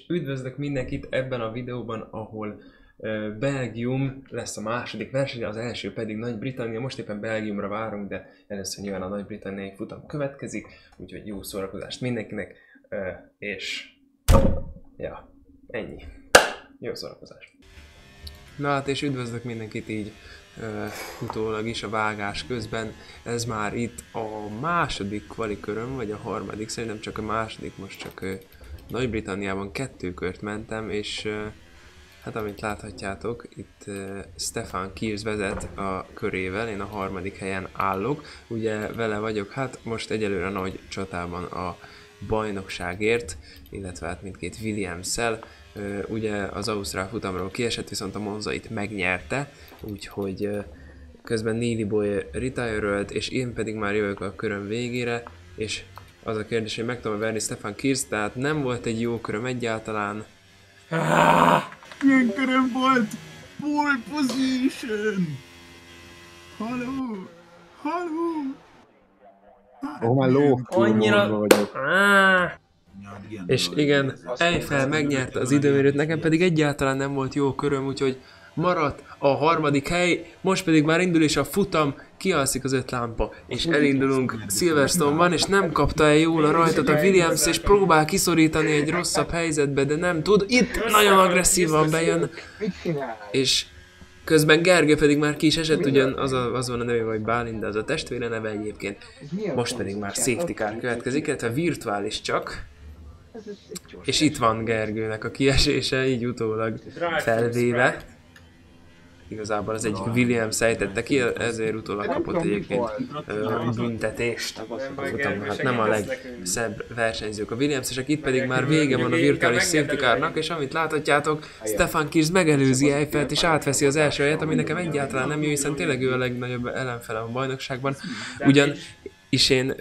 Üdvözlök mindenkit ebben a videóban, ahol Belgium lesz a második verseny, az első pedig Nagy-Britannia. Most éppen Belgiumra várunk, de először nyilván a nagy-britanniai futam következik, úgyhogy jó szórakozást mindenkinek, és ja, ennyi. Jó szórakozást! Na hát, és üdvözlök mindenkit így utólag is a vágás közben. Ez már itt a második kvaliköröm, vagy a harmadik, szerintem csak a második, most csak Nagy-Britanniában 2 kört mentem, és hát amit láthatjátok, itt Stefan Kiers vezet a körével, én a harmadik helyen állok, ugye vele vagyok, hát most egyelőre nagy csatában a bajnokságért, illetve hát mindkét Williams-szel. Ugye az ausztrál futamról kiesett, viszont a Monzait megnyerte, úgyhogy közben Neely Boy retire-ölt, és én pedig már jövök a köröm végére, és az a kérdés, hogy meg tudom verni Stefan Kiers, tehát nem volt egy jó köröm egyáltalán. Milyen köröm volt? Pole position! Halló! Halló! Ó, már ló, Annyira... vagyok. És igen, Eiffel megnyerte az időmérőt, nekem pedig egyáltalán nem volt jó köröm, úgyhogy maradt a harmadik hely, most pedig már indul is a futam, kialszik az 5 lámpa, és elindulunk Silverstone-ban, és nem kapta el jól a rajtot a Williams, és próbál kiszorítani egy rosszabb helyzetbe, de nem tud. Itt nagyon agresszívan bejön, és közben Gergő pedig már ki is esett, ugyan az van a neve, vagy Bálint, de az a testvére neve egyébként. Most pedig már safety car következik, illetve virtuális csak. És itt van Gergőnek a kiesése, így utólag felvéve. Igazából az egyik Williams ejtette ki, ezért utólag kapott egyébként büntetést. Hát nem a legszebb versenyzők a Williams-esek, itt pedig már vége van a virtuális safety carnak, és amit láthatjátok, Stefan Kiers megelőzi Eiffelt és átveszi az első helyet, ami nekem egyáltalán nem jó, hiszen tényleg ő a legnagyobb ellenfele a bajnokságban. Ugyan és én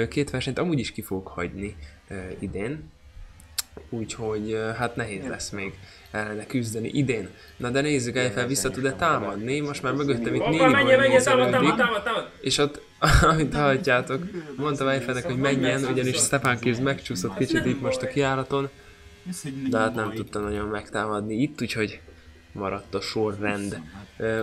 két versenyt amúgy is ki fogok hagyni idén, úgyhogy hát nehéz lesz még ellene küzdeni idén. Na de nézzük, Eiffel vissza tud-e támadni, most már mögöttem itt Neely Boy támad, és ott, amit hallhatjátok, mondtam Eiffelnek, hogy menjen, ugyanis Stefan Kiers megcsúszott kicsit itt most a kijáraton, de hát nem tudta nagyon megtámadni itt, úgyhogy maradt a sorrend.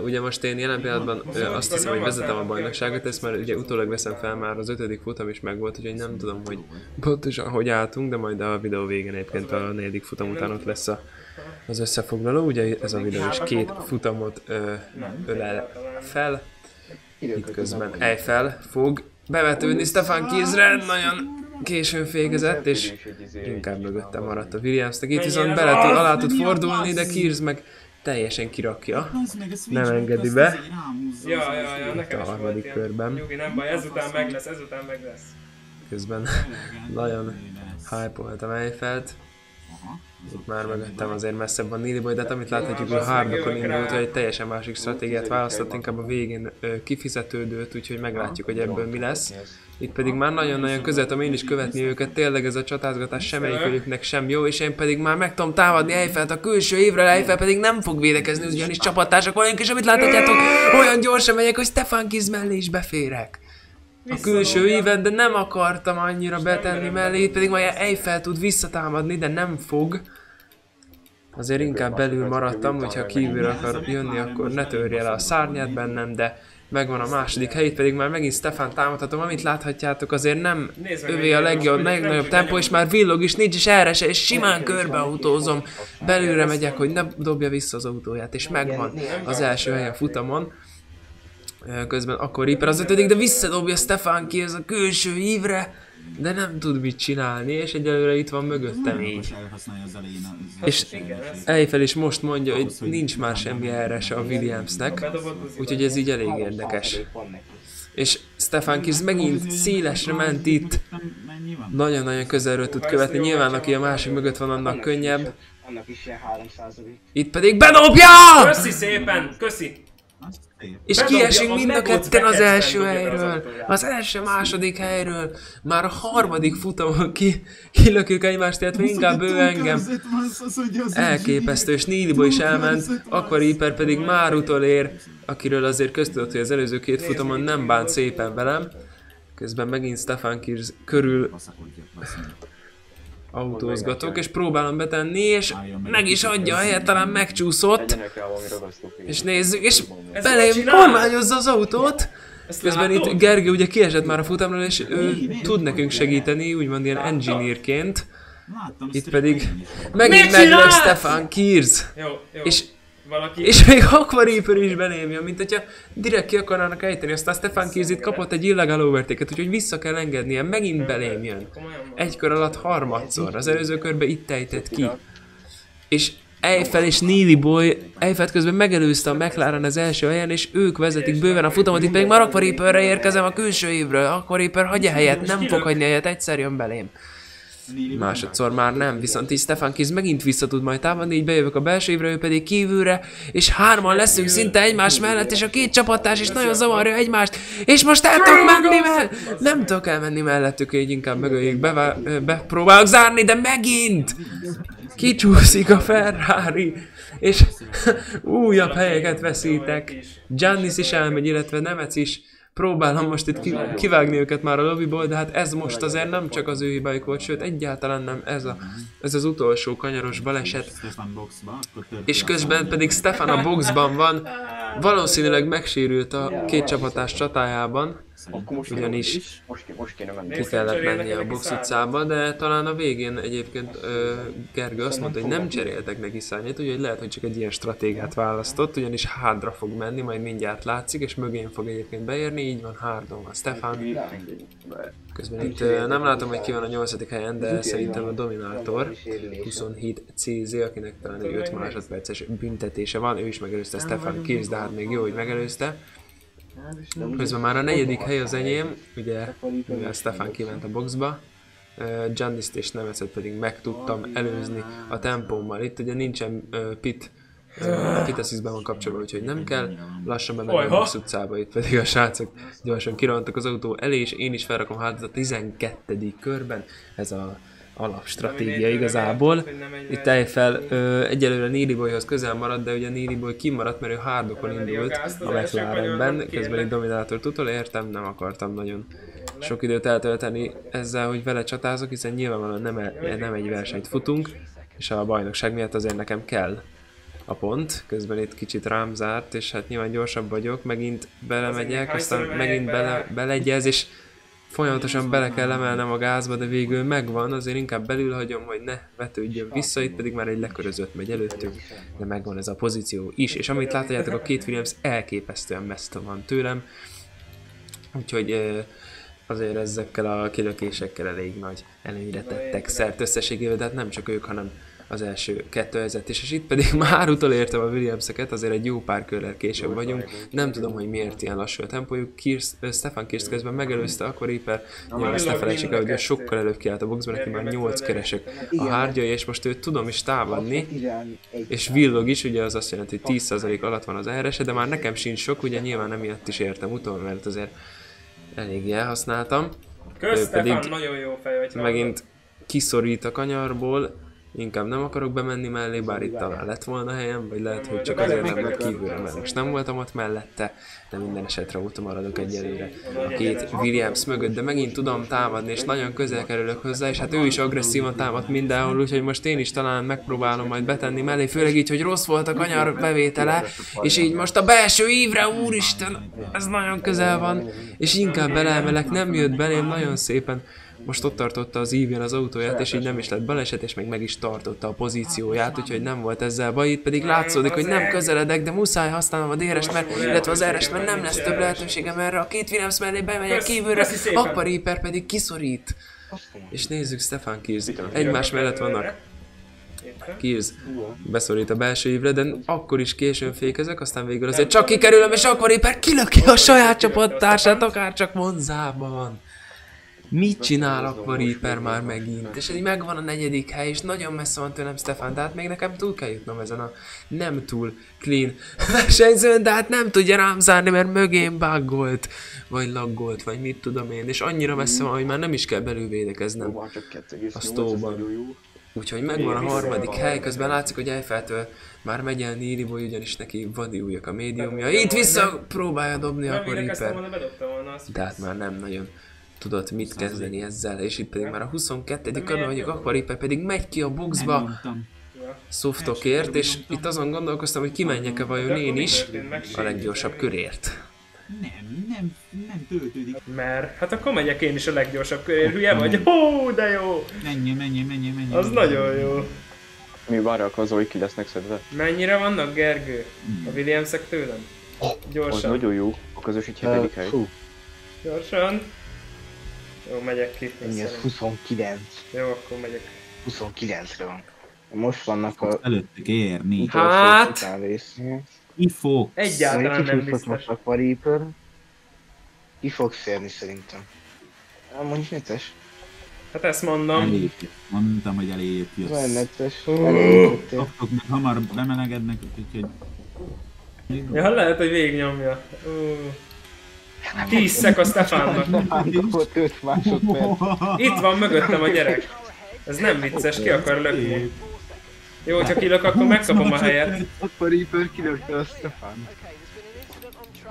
Ugye most én jelen pillanatban azt hiszem, hogy vezetem a bajnokságot, ezt már ugye utólag veszem fel, már az 5. futam is megvolt, úgyhogy nem tudom, hogy pontosan hogy álltunk, de majd a videó végén egyébként a 4. futam után ott lesz az összefoglaló. Ugye ez a videó is 2 futamot ölel fel. Itt közben Eiffel fog bevetődni Stefan Kiersre, nagyon későn fékezett, és inkább mögötte maradt a Williamsnek. Itt viszont alá tud fordulni, de Kiers meg teljesen kirakja, nem engedi be. Itt a harmadik körben. Nyugi, nem baj, ezután meg lesz. Közben nagyon hype-oltam Eiffelt. Itt már mögöttem azért messzebb van Neely Boy, de hát amit láthatjuk, hogy a hardokon indult, hogy egy teljesen másik stratégiát választott, inkább a végén kifizetődőt, úgyhogy meglátjuk, hogy ebből mi lesz. Itt pedig már nagyon-nagyon közel tudom én is követni őket, tényleg ez a csatázgatás semmelyikőjüknek sem jó, és én pedig már meg tudom támadni Eiffelt a külső évre, Eiffel pedig nem fog védekezni, ugyanis csapattársak vagyunk, és amit láthatjátok, olyan gyorsan megyek, hogy Stefan Kiers mellé is beférek. A külső évet, de nem akartam annyira betenni mellé, itt pedig majd Eiffel tud visszatámadni, de nem fog. Azért inkább belül maradtam, hogyha kívül akar jönni, akkor ne törje le a szárnyát bennem, de megvan a második hely, itt pedig már megint Stefan támadhatom, amit láthatjátok, azért nem övé a legnagyobb tempó, és már villog is, nincs is erre se, és simán körbeautózom, belülre megyek, hogy ne dobja vissza az autóját, és megvan az első hely a futamon. Közben akkor Ripper az 5., de visszadobja Stefan Kiers a külső ívre, de nem tud mit csinálni, és egyelőre itt van mögöttem így. És Eiffel is most mondja, hogy nincs már semmi erre se a Williamsnek, úgyhogy ez így elég érdekes. És Stefan Kiers megint szélesre ment itt, nagyon-nagyon közelről tud követni, nyilván aki a másik mögött van, annak könnyebb. Itt pedig bedobja! Köszi szépen, köszi! És kiesünk mind a ketten az első helyről, az második helyről, már a harmadik futamon kilökjük egymást, illetve inkább ő engem. Elképesztő, és Neely Boy is elment, akkor Ripper pedig már utolér, akiről azért köztudott, hogy az előző 2 futamon nem bánt szépen velem. Közben megint Stefan Kiers körül autózgatok, és próbálom betenni, és meg is adja a helyet, talán megcsúszott. És nézzük, és belém kormányozza az autót. Közben itt Gergő ugye kiesett már a futamról, és ő tud nekünk segíteni, úgymond ilyen engineerként. Itt pedig megint meglök Stefan Kirz. És még Aquareaper is belém jön, mint hogyha direkt ki akarnának ejteni. Aztán Stefan Kirz itt kapott egy illegal overtake-et, úgyhogy vissza kell engednie, megint belém jön. Egy kör alatt harmadszor, az előző körben itt ejtett ki. És Eiffel és Neely Boy, Eiffelt közben megelőzte a McLaren az első helyen, és ők vezetik bőven a futamot, itt pedig már Aquareaperre érkezem a külső évről. Aquareaper hagyja helyet, nem fog hagyni helyet, egyszer jön belém. Másodszor már nem, viszont így Stefan Kirz megint vissza tud majd támadni, így bejövök a belső évre, ő pedig kívülre, és hárman leszünk szinte egymás mellett, és a két csapattárs is nagyon zavarja egymást, és most el tudok menni nem tudok elmenni mellettük, így inkább mögöljük, bepróbálok zárni, de megint kicsúszik a Ferrari, és újabb helyeket veszítek. Giannis is elmegy, illetve Nemec is. Próbálom most itt kivágni őket már a lobbyból, de hát ez most azért nem csak az ő hibájuk volt, sőt egyáltalán nem ez az utolsó kanyaros baleset. És közben pedig Stefan a boxban van, valószínűleg megsérült a két csapatás csatájában, ugyanis ki kellett mennie a box utcába, de talán a végén egyébként Gergő azt mondta, hogy nem cseréltek neki szárnyat, úgyhogy lehet, hogy csak egy ilyen stratégát választott, ugyanis hardra fog menni, majd mindjárt látszik, és mögén fog egyébként beérni, így van, hardon van Stefan. Közben itt nem látom, hogy ki van a 8. helyen, de szerintem a Dominator 27 CZ, akinek talán egy 5 másodperces büntetése van, ő is megelőzte Stefan Kirz, de hát még jó, hogy megelőzte. Közben már a 4. hely az enyém, ugye mivel Stefan kiment a boxba, Giannis-t és Nemecet pedig meg tudtam előzni a tempómmal. Itt ugye nincsen pit assistben van kapcsolva, úgyhogy nem kell lassan bemenni a box utcába, itt pedig a srácok gyorsan kirohantak az autó elé, és én is felrakom hátat a 12. körben, ez a alapstratégia igazából. Itt Eiffel egyelőre Neely Boyhoz közel maradt, de ugye Neely Boy kimaradt, mert ő hardokon indult a McLarenben, közben egy Dominátort utolértem, nem akartam nagyon sok időt eltölteni ezzel, hogy vele csatázok, hiszen nyilvánvalóan nem egy versenyt futunk, és a bajnokság miatt azért nekem kell a pont. Közben itt kicsit rám zárt, és hát nyilván gyorsabb vagyok, megint belemegyek, aztán megint belegyez, és folyamatosan bele kell emelnem a gázba, de végül megvan, azért inkább belül hagyom, hogy ne vetődjön vissza, itt pedig már egy lekörözött megy előttünk, de megvan ez a pozíció is, és amit látjátok, a két Williams elképesztően messze van tőlem, úgyhogy azért ezekkel a kilökésekkel elég nagy előnyre tettek szert összességével, de hát nem csak ők, hanem az első 2 vezetés, és itt pedig már utolértem a Williamseket, azért egy jó pár körrel később vagyunk, nem tudom, hogy miért ilyen lassú a tempójuk. Stefan Kirz közben megelőzte Aquareaper, nyilván ezt ne felejtsük el, hogy sokkal előbb kiállt a boxban, neki már 8 keresek a hardjai, és most őt tudom is támadni, és villog is, ugye az azt jelenti, hogy 10% alatt van az RS-e, de már nekem sincs sok, ugye nyilván emiatt is értem utol, mert azért eléggé elhasználtam. Ő pedig megint kiszorít a kanyarból, inkább nem akarok bemenni mellé, bár itt talán lett volna helyem, vagy lehet, hogy csak azért nem, mert kívülre, mert most nem voltam ott mellette, de minden esetre ott maradok egyelőre a két Williams mögött, de megint tudom támadni, és nagyon közel kerülök hozzá, és hát ő is agresszívan támad mindenhol, úgyhogy most én is talán megpróbálom majd betenni mellé, főleg így, hogy rossz volt a kanyar bevétele, és így most a belső ívre, úristen, ez nagyon közel van, és inkább beleemelek, nem jött belém nagyon szépen. Most ott tartotta az ívén az autóját, és így nem is lett baleset, és meg is tartotta a pozícióját, úgyhogy nem volt ezzel baj. Itt pedig látszódik, hogy nem közeledek, de muszáj használnom a DRS-t, illetve az RS-t, mert nem lesz több lehetőségem erre. A két Williams mellé bemegyek kívülre, Aquareaper pedig kiszorít. És nézzük, Stefan Kirz. Egymás mellett vannak. Kirz beszorít a belső ívre, de akkor is későn fékezek, aztán végül azért csak kikerülöm, és Aquareaper kilöki a saját csapattársát, akár csak Monzában. Mit csinál Aquareaper már megint? És így megvan a 4. hely, és nagyon messze van tőlem Stefan, de hát még nekem túl kell jutnom ezen a nem túl clean versenyzőn, de hát nem tudja rám zárni, mert mögén buggolt, vagy laggolt, vagy mit tudom én, és annyira messze van, hogy már nem is kell belülvédekeznem a stóban. Úgyhogy megvan a 3. hely, közben látszik, hogy Eiffeltől már megy el Neely Boy, ugyanis neki vadi újak a médiumja. Itt vissza próbálja dobni Aquareaper, de hát már nem nagyon tudott mit kezdeni ezzel, és itt pedig már a 22. körben vagyunk, Aquariper pedig megy ki a boxba Softokért, és itt azon gondolkoztam, hogy kimenjek-e vajon én is a leggyorsabb körért. Nem töltődik. Mert, hát akkor megyek én is a leggyorsabb körért, hülye vagy? Hó, de jó! Menj. Az nagyon jó. Mi várakozói ki lesznek szedve? Mennyire vannak, Gergő? A Williamsek tőlem? Az Gyorsan. nagyon jó. A közös 7. hely. Gyorsan. Jó, megyek ki. Ennyi, ez 29. Jó, akkor megyek. 29-re van. Most vannak a Előttük érni. utolsó Hát. után résznél. Ki fog? Egyáltalán nem biztos. A Reaper. Ki fog férni szerintem? Mondjuk netes. Hát ezt mondom. Elépjük. Mondtam, hogy elépjük. Ez olyan netes. Kaptok, meg hamar bemelegednek, úgyhogy... Ja, lehet, hogy végignyomja. 10 szek a Stefánnak. Kapott 5 másodperc. Itt van mögöttem a gyerek. Ez nem vicces, ki akar lökni. Jó, hogyha kilök, akkor megkapom a helyet. A Reaper kilökte a Stefan.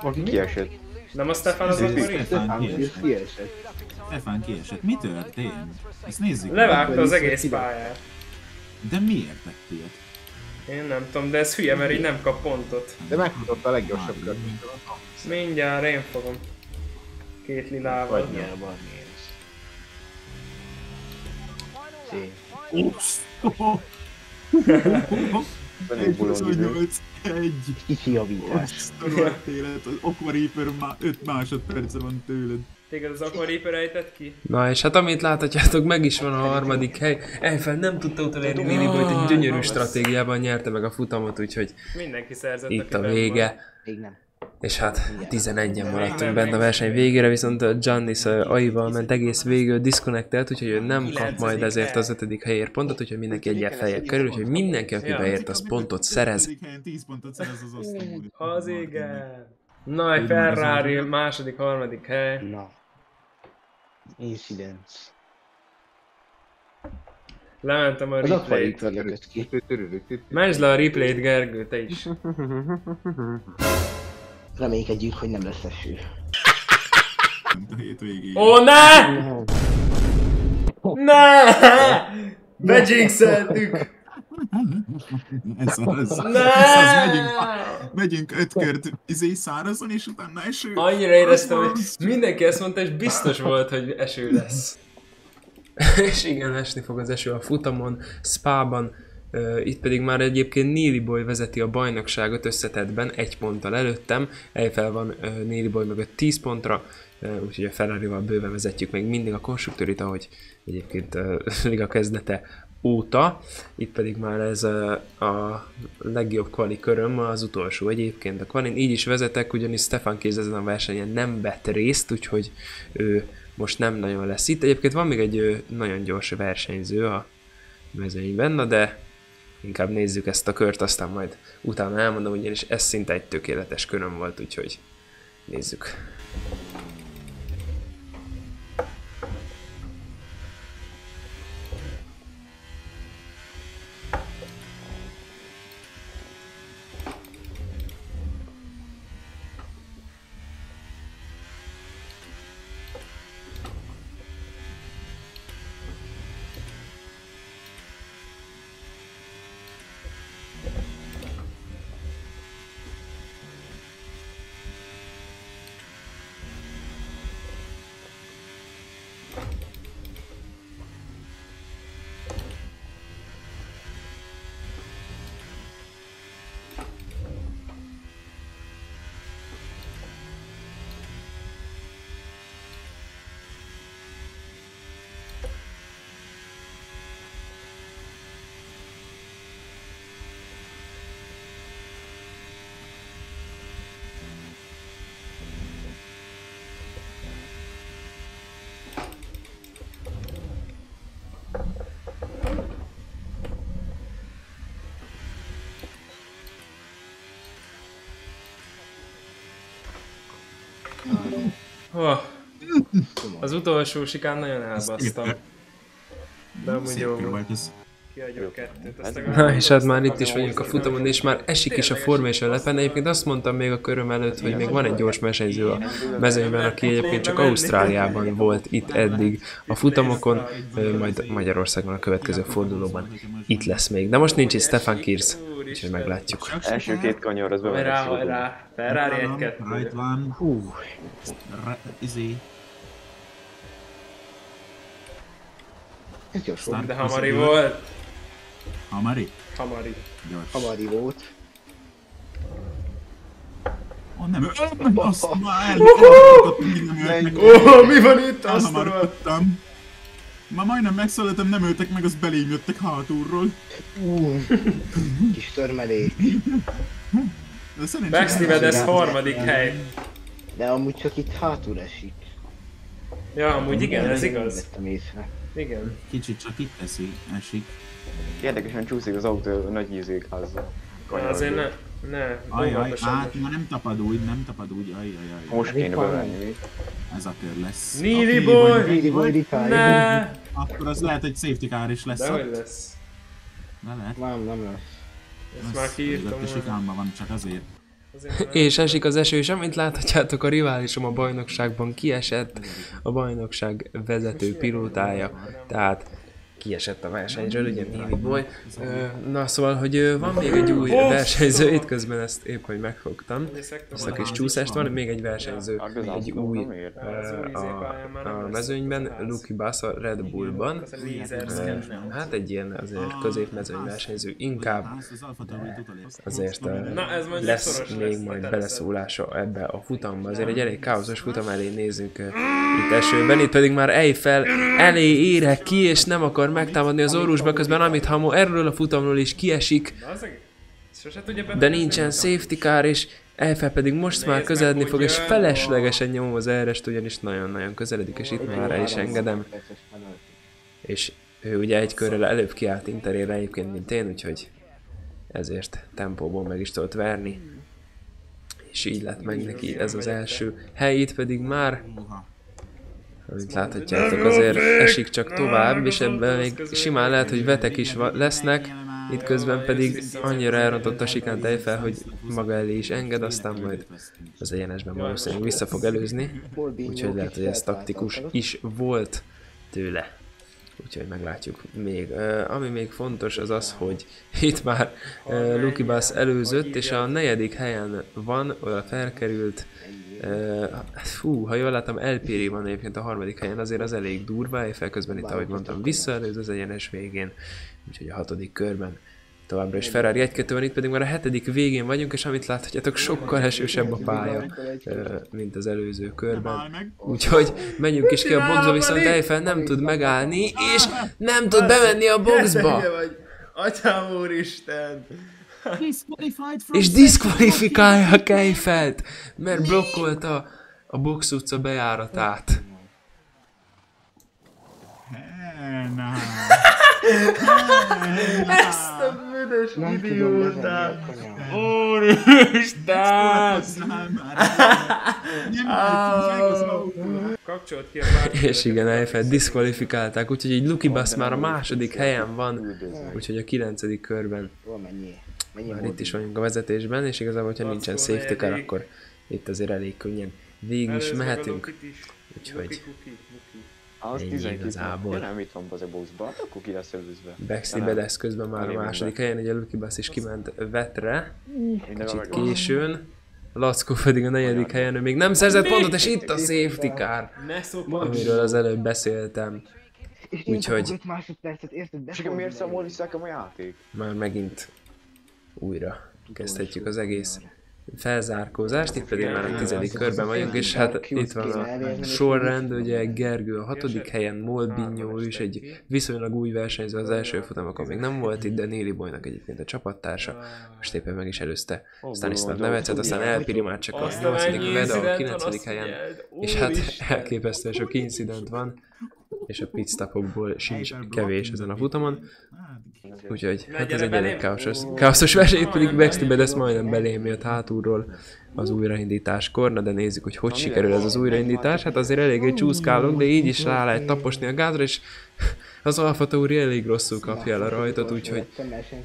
Aki kiesett. Nem a Stefán az akkor így? Stefan kiesett. Stefán kiesett. Mi történt? Ezt nézzük. Levágta az egész pályát. De miért tett ilyet? Én nem tudom, de ez hülye, mert így nem kap pontot. De megfutott a leggyorsabb kört. Mindjárt én fogom. 2 lilával. Vagy nyilván barnéz. Szép. Velünk bulondidő. 28-1. Kicsi javítás. Azt a rohadt élet, az Aquariper 5 másodperce van tőled. Téged az Aquariper ejtett ki? Na és hát amit láthatjátok, meg is van a harmadik hely. Eiffel nem tudta utolérni Liliboyt, egy gyönyörű stratégiában nyerte meg a futamot, úgyhogy Mindenki szerzett, itt a vége. Még nem. És hát 11-en maradtunk benne a verseny végére, viszont Giannis AI-val ment egész végül disconnectelt, úgyhogy ő nem kap majd ezért az 5. helyért pontot, úgyhogy mindenki egyel feljebb kerül, úgyhogy mindenki, aki beért, az pontot szerez. 10 pontot szerez az osztómód. Az igen. Na, egy Ferrari, második, harmadik hely. Na. Incidents. Lementem a Az replayt. Aquariper lökött ki. Menj le a replayt, Gergő, te is. Reménykedjük, hogy nem lesz eső. A hétvégén. Ó, ne! Ne! Bejinxeltük! Ez az. Ne! Megyünk 5 kört szárazon, és utána eső. Annyira éreztem, hogy mindenki ezt mondta, és biztos volt, hogy eső lesz. És igen, esni fog az eső a futamon, Spában, itt pedig már egyébként Niliboy vezeti a bajnokságot összetettben, 1 ponttal előttem, Eiffel van Niliboy mögött 10 pontra, úgyhogy a Ferrarival bőven vezetjük még mindig a konstruktőrit, ahogy egyébként liga kezdete óta. Itt pedig már ez a legjobb kvali köröm, az utolsó egyébként a kvalin. Így is vezetek, ugyanis Stefan Kéz ezen a versenyen nem vett részt, úgyhogy ő most nem nagyon lesz itt. Egyébként van még egy nagyon gyors versenyző a mezőnyben, na de inkább nézzük ezt a kört, aztán majd utána elmondom, ugyanis ez szinte egy tökéletes köröm volt, úgyhogy nézzük. Oh, az utolsó sikán nagyon elbasztam. De amúgy jó volt. Ez. Kiadjuk kettőt, azt Na és hát már itt is vagyunk a futamon, és már esik is a Formation Lapen. Egyébként azt mondtam még a köröm előtt, hogy még van egy gyors versenyző a mezőnyben, aki egyébként csak Ausztráliában volt itt eddig a futamokon, majd Magyarországon a következő fordulóban itt lesz még. De most nincs itt Stefan Kirsz, úgyhogy meglátjuk. Első két kanyar, az bevenek Hajrá, Ferrari 1-2. Right van. Hú, Izé. ez gyors volt. De hamari volt. Hamari? Hamari. Gyors. Hamari volt. Oh, nem, azt már Mi van itt? elhamarodtam. Már majdnem megszólítom, nem öltek meg, az belém jöttek hátulról. Kis törmelék. De szerencsére... Backsteven, ez harmadik hely. De amúgy csak itt hátul esik. Ja, amúgy igen, ez igaz. Vettem észre. Igen. Kicsit csak itt esik. Érdekesen csúszik az autó a nagy ízékházza. Azért ne. Ajaj, hát már nem tapad úgy, ajaj. Most kéne bevenni. Ez a kör lesz. Neely boy! Neely boy ritálja. Ne! Akkor az lehet, hogy safety car is lesz. Dehogy lesz. De lehet. Nem lesz. Ezt már kiírtam A sikánban van, csak azért. És esik az eső, és amint láthatjátok, a riválisom a bajnokságban kiesett, a bajnokság vezető pilótája, tehát kiesett a versenyről, ugye Neely boy. Na szóval, hogy van még egy új versenyző, itt közben ezt épp, hogy megfogtam, ezt a kis csúszást, van még egy versenyző, egy új a mezőnyben, Lucky Bass a Red Bullban. Hát egy ilyen azért középmezőny versenyző, inkább azért lesz még majd beleszólása ebbe a futamba. Azért egy elég káoszos futam elé nézzünk itt esőben, itt pedig már Eiffel elé érek ki, és nem akar megtámadni az orrusba, közben amit Hamo erről a futamról is kiesik, de nincsen safety car, és Eiffel pedig most már közeledni fog, és feleslegesen nyomom az RS-t, ugyanis nagyon-nagyon közeledik, és itt már el is engedem. És ő ugye egy körrel előbb kiállt Interére egyébként, mint én, úgyhogy ezért tempóból meg is tudott verni. És így lett meg neki ez az első hely, itt pedig már, amit láthatjátok, azért esik csak tovább, és ebben még simán lehet, hogy vetek is lesznek, itt közben pedig annyira elrontott a sikánt Eiffel, hogy maga elé is enged, aztán majd az egyenesben valószínűleg vissza fog előzni, úgyhogy lehet, hogy ez taktikus is volt tőle. Úgyhogy meglátjuk még. Ami még fontos az az, hogy itt már Lucky Bass előzött, és a 4. helyen van, oda felkerült. Ha jól látom, Elpiri van egyébként a 3. helyen, azért az elég durva, Eiffel közben itt, ahogy mondtam, visszaelőz az egyenes végén, úgyhogy a 6. körben továbbra is Ferrari 1-2 van, itt pedig már a 7. végén vagyunk, és amit láthatjátok, sokkal esősebb a pálya, mint az előző körben. Úgyhogy menjünk is ki a boxba, viszont Eiffel nem tud megállni, és nem tud bemenni a boxba! Atyám úristen! És diszkvalifikálják Eiffelt, mert blokkolta a box utca bejáratát. Ezt a büdös idiótát! Úristen! Kapcsolt ki a pár. És igen, Eiffelt diszkvalifikálták, úgyhogy egy Lucky Bass már a 2. helyen van, úgyhogy a 9. körben már itt is vagyunk a vezetésben, és igazából, hogyha nincsen safety car, akkor itt azért elég könnyen végig is mehetünk, úgyhogy ennyi igazából. Nem itt van az boxba, hát akkor ki lesz előzve. Baxi Bedesz közben már a 2. helyen, ugye a Lucky Bass is kiment vetre, kicsit későn. Lackó pedig a 4. helyen, ő még nem szerzett pontot, és itt a safety car, amiről az előbb beszéltem. Úgyhogy És miért számolniszák a játék? már megint újra kezdhetjük az egész felzárkózást, itt pedig már a 10. körben vagyunk, és hát itt van a sorrend, ugye Gergő a 6. helyen, Molbinyó, ő is egy viszonylag új versenyző, az első futamokon még nem volt itt, de Neely boynak egyébként a csapattársa, most éppen meg is előzte Stanislav Nevecet, aztán Elpiri már csak a 8. Veda a 9. helyen, és hát elképesztően sok incident van, és a pitstopokból sincs kevés ezen a futamon. Úgyhogy hát ez egy elég káoszos verseny, itt pedig Baxter Badass majdnem belém jött hátulról az újraindításkor. Na de nézzük, hogy sikerül ez az újraindítás. Hát azért eléggé csúszkálok, de így is rá lehet taposni a gázra, és az Alfa Tauri elég rosszul kapja el a rajtot, úgyhogy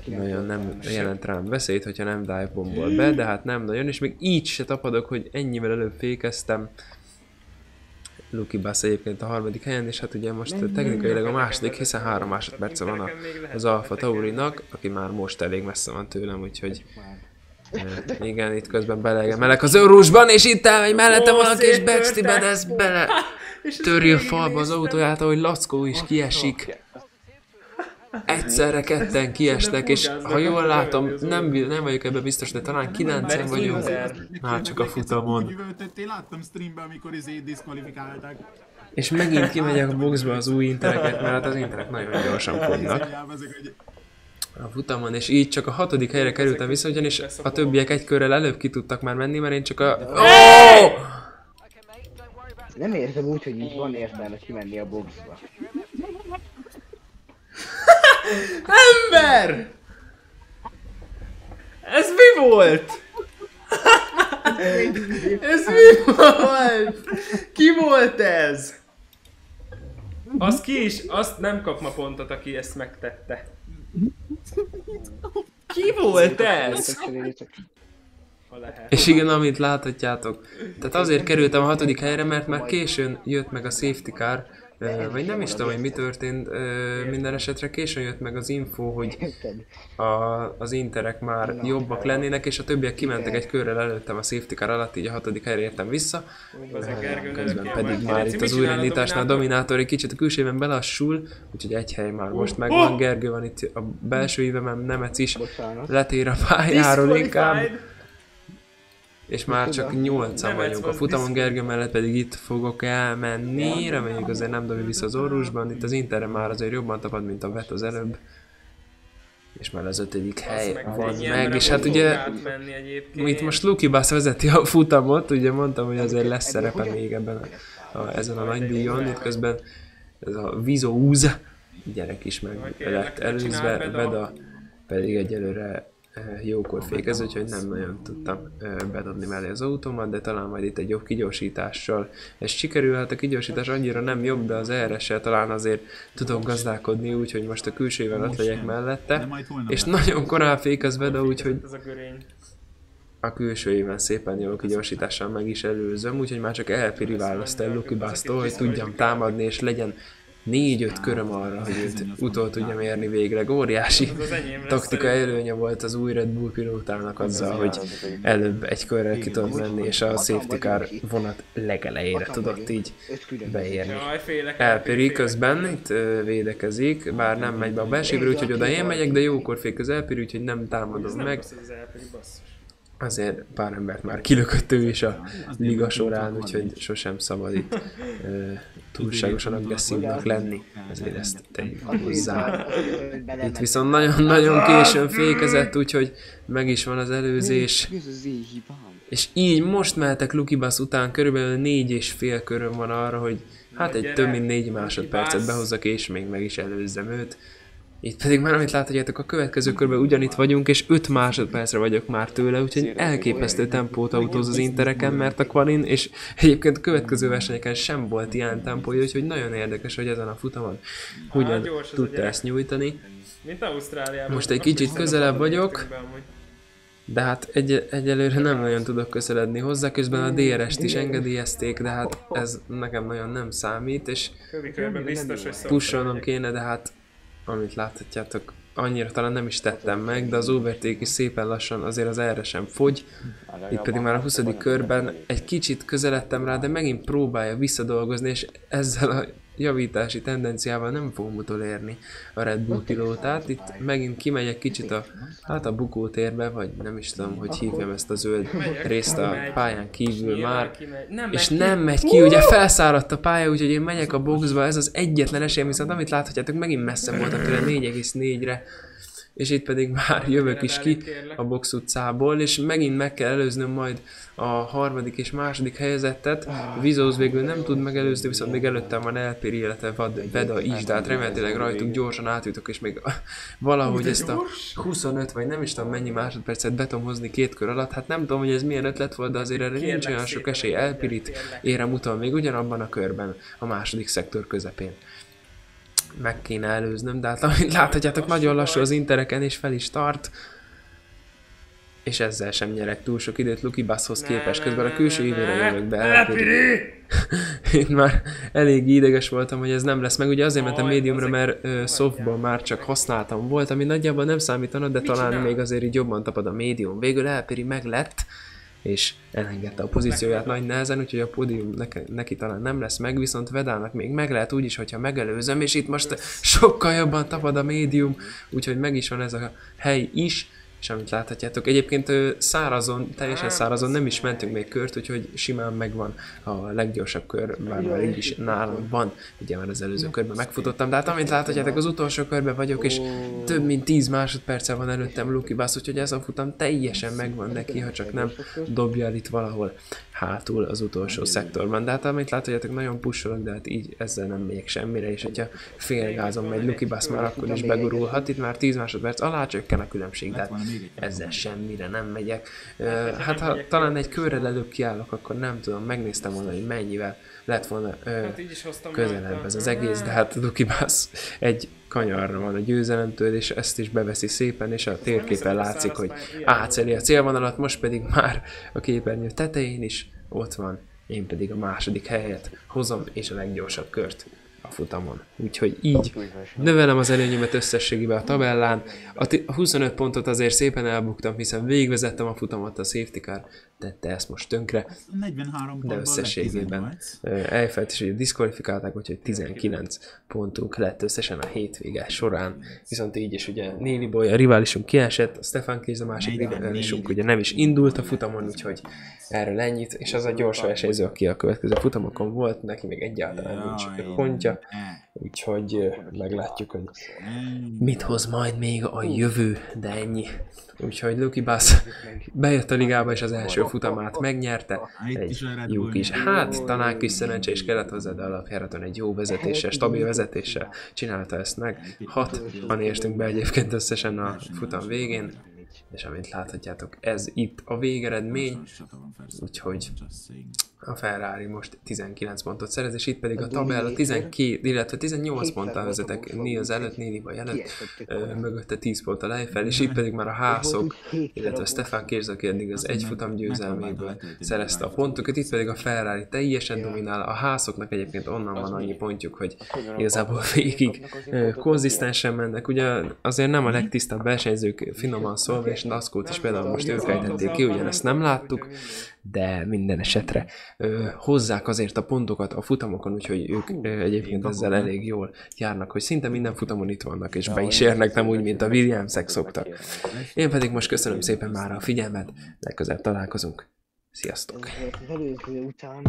nagyon nem jelent rám veszélyt, hogyha nem dive bombol be, de hát nem nagyon, és még így se tapadok, hogy ennyivel előbb fékeztem. Lucky Bass egyébként a harmadik helyen, és hát ugye most technikailag a második, hiszen 3 másodperce van az Alfa Taurinak, aki már most elég messze van tőlem, úgyhogy igen, itt közben belegemelek az Örusban, és itt elmegy mellettem valaki, és Baxter Badass bele törje a falba az autóját, ahogy Lackó is kiesik. Egyszerre ketten kiestek, és ha jól látom, nem vagyok ebben biztos, de talán 9-en vagyunk. Hát csak a futamon. Én láttam streamben, amikor diszkvalifikálták. És megint kimegyek a boxba az új intereket, mert az interek nagyon gyorsan fognak a futamon, és így csak a 6. helyre kerültem vissza, ugyanis a többiek egy körrel előbb ki tudtak már menni, mert én csak a... Oh! Nem érzem úgy, hogy így van értelme kimenni a boxba. Ember! Ez mi volt? Ez mi volt? Ki volt ez? Az ki is, azt nem kap ma pontot, aki ezt megtette. Ki volt ez? És igen, amit láthatjátok. Tehát azért kerültem a 6. helyre, mert már későn jött meg a safety car, vagy nem is tudom, hogy mi történt, minden esetre későn jött meg az info, hogy az interek már jobbak lennének, és a többiek kimentek egy körrel előttem a safety car alatt, így a 6. helyre értem vissza. Közben pedig már itt az újraindításnál a Dominátor egy kicsit a külsőben belassul, úgyhogy egy hely már most megvan. Gergő van itt a belső ívemem, Nemec is letér a pályáról inkább. És már csak 8-an vagyunk a futamon, Gergő mellett pedig itt fogok elmenni, reméljük azért nem dobja vissza az orrusban, itt az Interre már azért jobban tapad, mint a vet az előbb. És már az 5. hely van meg, és hát ugye itt most Lucky Bass vezeti a futamot, ugye mondtam, hogy azért lesz szerepe még ebben ezen a nagy díjon, itt közben ez a Vizóz gyerek is meg lett előzve, Beda pedig egyelőre jókor fékez, úgyhogy nem nagyon tudtam bedobni mellé az autómat, de talán majd itt egy jobb kigyorsítással ez sikerülhet. A kigyorsítás annyira nem jobb, de az RS-sel talán azért tudok gazdálkodni, úgyhogy most a külsővel ott legyek mellette. És nagyon korán fékez Beda, úgyhogy a külsőjében szépen jó kigyorsítással meg is előzöm, úgyhogy már csak elpiri választ el Lucky Bass-tól, hogy tudjam támadni, és legyen 4-5 köröm arra, hogy őt utol tudjam érni végleg. Óriási taktika előnye volt az új Red Bull pilótának azzal, hogy előbb egy körrel ki tudott menni, és a safety car vonat legelejére tudott így beérni. Elpiri közben itt védekezik, bár nem megy be a belségre, úgyhogy oda én megyek, de jókor fék az Elpiri, úgyhogy nem támadom meg. Azért pár embert már kilökött ő is a liga során, úgyhogy sosem szabad itt túlságosan agresszívnak lenni, ezért ezt tegyük hozzá. Itt viszont nagyon-nagyon későn fékezett, úgyhogy meg is van az előzés. És így most mehetek Lucky Bass után, körülbelül 4,5 köröm van arra, hogy hát egy több mint 4 másodpercet behozzak, és még meg is előzzem őt. Itt pedig már, amit láthatjátok, a következő körben ugyanitt vagyunk, és 5 másodpercre vagyok már tőle, úgyhogy elképesztő tempót autóz az intereken, mert a Qualin, és egyébként a következő versenyeken sem volt ilyen tempója, úgyhogy nagyon érdekes, hogy ezen a futamon hogyan tudta ezt nyújtani. Most egy kicsit közelebb vagyok, de hát egyelőre nem nagyon tudok közeledni hozzá, közben a DRS-t is engedélyezték, de hát ez nekem nagyon nem számít, és pusolnom kéne, de hát amit láthatjátok, annyira talán nem is tettem meg, de az overtake is szépen lassan azért az erre sem fogy. Itt pedig már a 20. körben egy kicsit közeledtem rá, de megint próbálja visszadolgozni, és ezzel a javítási tendenciával nem fogom utolérni a Red Bull pilótát. Itt megint kimegyek kicsit a bukótérbe, vagy nem is tudom, hogy hívjam ezt a zöld részt a pályán kívül már. És nem megy ki, ugye felszáradt a pálya, úgyhogy én megyek a boxba, ez az egyetlen esélyem, viszont amit láthatjátok, megint messze voltam tőle 4,4-re. és itt pedig már jövök is ki a box utcából, és megint meg kell előznöm majd a harmadik és második helyezettet. Vizóz végül nem tud megelőzni, viszont még előttem van Elpiri, illetve Veda is, de hát remélhetőleg rajtuk gyorsan átjutok, és még valahogy ezt a 25 vagy nem is tudom mennyi másodpercet be tudom hozni 2 kör alatt. Hát nem tudom, hogy ez milyen ötlet volt, de azért erre nincs olyan sok esély. Elpirit érem utol még ugyanabban a körben, a második szektor közepén. Meg kéne előznöm, de hát amint láthatjátok, nagyon lassú az intereken, és fel is tart. És ezzel sem nyerek túl sok időt Lukibaszhoz képest, közben a külső évére jövök be. Elpiri! Itt már elég ideges voltam, hogy ez nem lesz meg. Ugye azért mentem médiumra, mert softban már csak használtam volt, ami nagyjából nem számítana, de talán még azért így jobban tapad a médium. Végül Elpiri meglett, és elengedte a pozícióját nagy nehezen, úgyhogy a pódium neki talán nem lesz meg, viszont Vedának még meg lehet úgyis, hogyha megelőzöm, és itt most sokkal jobban tapad a médium, úgyhogy meg is van ez a hely is, és amit láthatjátok, egyébként szárazon, teljesen szárazon nem is mentünk még kört, úgyhogy simán megvan a leggyorsabb kör, bár már így is nálam van, ugye már az előző körben megfutottam, de hát amint láthatjátok, az utolsó körben vagyok, és több mint 10 másodperccel van előttem Lukibasz, úgyhogy ez a futam teljesen megvan neki, ha csak nem dobja el itt valahol hátul az utolsó szektorban. De hát amint láthatjátok, nagyon pusolok, de hát így ezzel nem megyek semmire, és hogyha félgázon megy Lukibasz, már akkor is begurulhat, itt már 10 másodperc alá csökken a különbség, de ezzel semmire nem megyek. Hát ha talán egy körrel előbb kiállok, akkor nem tudom, megnéztem volna, hogy mennyivel lett volna közelebb ez az egész, de hát Lukibasz egy kanyarra van a győzelemtől, és ezt is beveszi szépen, és a térképen látszik, hogy átszeli a célvonalat, most pedig már a képernyő tetején is ott van, én pedig a második helyet hozom, és a leggyorsabb kört a futamon. Úgyhogy így növelem az előnyömet összességében a tabellán. A 25 pontot azért szépen elbuktam, hiszen végigvezettem a futamot, a safety car tette ezt most tönkre, 43 de összességében Eiffelt is ugye diszkvalifikálták, úgyhogy 19 pontunk lett összesen a hétvége során. Viszont így is ugye Néli Boy, a riválisunk kiesett, a Stefan Kéz, a másik riválisunk ugye nem is indult a futamon, úgyhogy erről ennyit, és az a gyors versenyző, aki a következő futamokon volt, neki még egyáltalán nincs pontja, úgyhogy meglátjuk, hogy mit hoz majd még a jövő, de ennyi. Úgyhogy Lukibasz bejött a ligába, és az első futamát megnyerte. Egy jó kis, hát talán kis szerencse is kellett hozzá, de alapjáraton egy jó vezetéssel, stabil vezetéssel csinálta ezt meg. 6-an értünk be egyébként összesen a futam végén, és amint láthatjátok, ez itt a végeredmény, úgyhogy a Ferrari most 19 pontot szerez, és itt pedig a tabella 12, illetve 18 ponttal vezetek Nils előtt, Néli Boy előtt, mögötte 10 ponttal Eiffel, és itt pedig már a Haasok, illetve Stefan Kéz, aki eddig az egy futam győzelméből szerezte a pontokat, itt pedig a Ferrari teljesen dominál, a Haasoknak egyébként onnan van annyi pontjuk, hogy igazából végig konzisztensen mennek, ugye azért nem a legtisztább versenyzők, finoman szólva, és Daskót is például most ők ejtették ki, ugyanezt nem láttuk, de minden esetre hozzák azért a pontokat a futamokon, úgyhogy ők egyébként ezzel elég jól járnak, hogy szinte minden futamon itt vannak, és be is érnek, nem úgy, mint a Williamsek szoktak. Én pedig most köszönöm szépen már a figyelmet, legközelebb találkozunk. Sziasztok! Az előző után